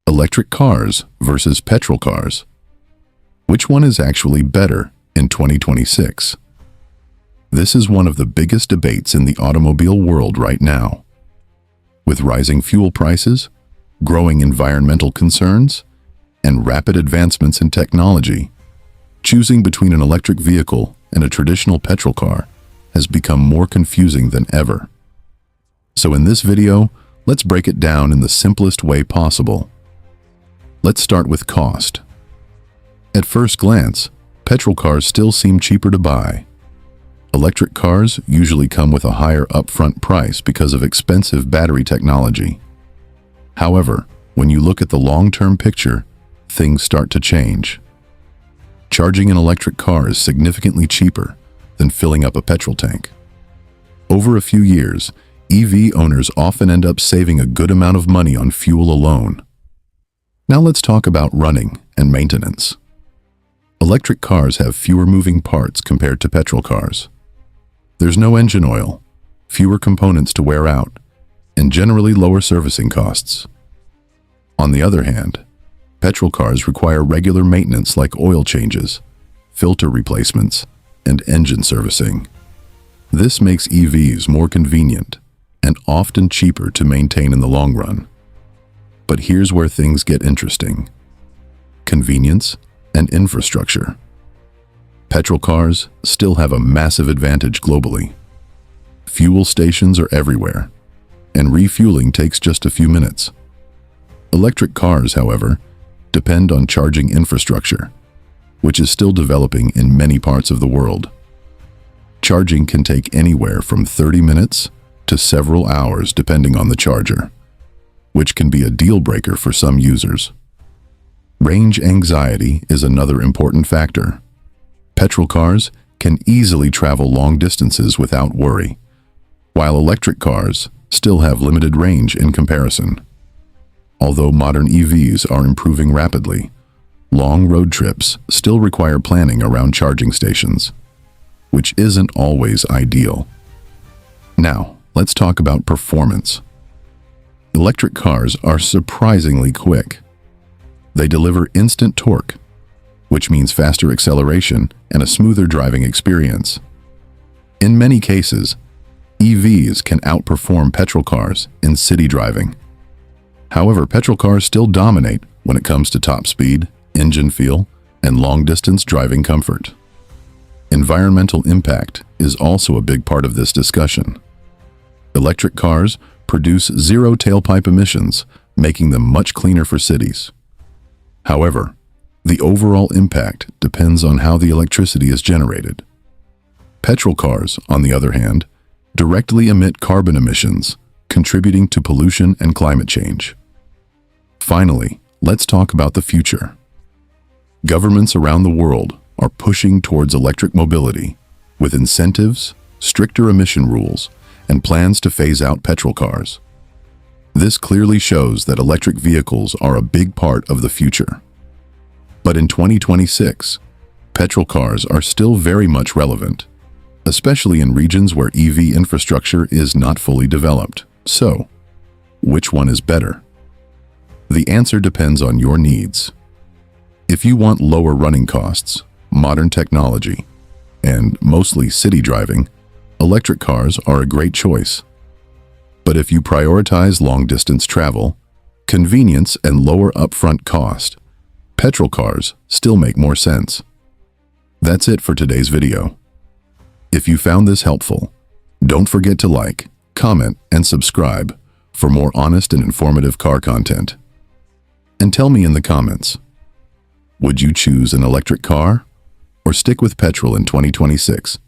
Electric cars versus petrol cars. Which one is actually better in 2026? This is one of the biggest debates in the automobile world right now. With rising fuel prices, growing environmental concerns, and rapid advancements in technology, choosing between an electric vehicle and a traditional petrol car has become more confusing than ever. So in this video, let's break it down in the simplest way possible. Let's start with cost. At first glance, petrol cars still seem cheaper to buy. Electric cars usually come with a higher upfront price because of expensive battery technology. However, when you look at the long-term picture, things start to change. Charging an electric car is significantly cheaper than filling up a petrol tank. Over a few years, EV owners often end up saving a good amount of money on fuel alone. Now let's talk about running and maintenance. Electric cars have fewer moving parts compared to petrol cars. There's no engine oil, fewer components to wear out, and generally lower servicing costs. On the other hand, petrol cars require regular maintenance like oil changes, filter replacements, and engine servicing. This makes EVs more convenient and often cheaper to maintain in the long run. But here's where things get interesting: convenience and infrastructure. Petrol cars still have a massive advantage globally. Fuel stations are everywhere, and refueling takes just a few minutes. Electric cars, however, depend on charging infrastructure, which is still developing in many parts of the world. Charging can take anywhere from 30 minutes to several hours depending on the charger, which can be a deal breaker for some users. Range anxiety is another important factor. Petrol cars can easily travel long distances without worry, while electric cars still have limited range in comparison. Although modern EVs are improving rapidly, long road trips still require planning around charging stations, which isn't always ideal. Now, let's talk about performance. Electric cars are surprisingly quick. They deliver instant torque, which means faster acceleration and a smoother driving experience. In many cases, EVs can outperform petrol cars in city driving. However, petrol cars still dominate when it comes to top speed, engine feel, and long-distance driving comfort. Environmental impact is also a big part of this discussion. Electric cars produce zero tailpipe emissions, making them much cleaner for cities. However, the overall impact depends on how the electricity is generated. Petrol cars, on the other hand, directly emit carbon emissions, contributing to pollution and climate change. Finally, let's talk about the future. Governments around the world are pushing towards electric mobility, with incentives, stricter emission rules, and plans to phase out petrol cars. This clearly shows that electric vehicles are a big part of the future. But in 2026, petrol cars are still very much relevant, especially in regions where EV infrastructure is not fully developed. So, which one is better? The answer depends on your needs. If you want lower running costs, modern technology, and mostly city driving, electric cars are a great choice. But if you prioritize long-distance travel, convenience, and lower upfront cost, petrol cars still make more sense. That's it for today's video. If you found this helpful, don't forget to like, comment, and subscribe for more honest and informative car content. And tell me in the comments, would you choose an electric car or stick with petrol in 2026?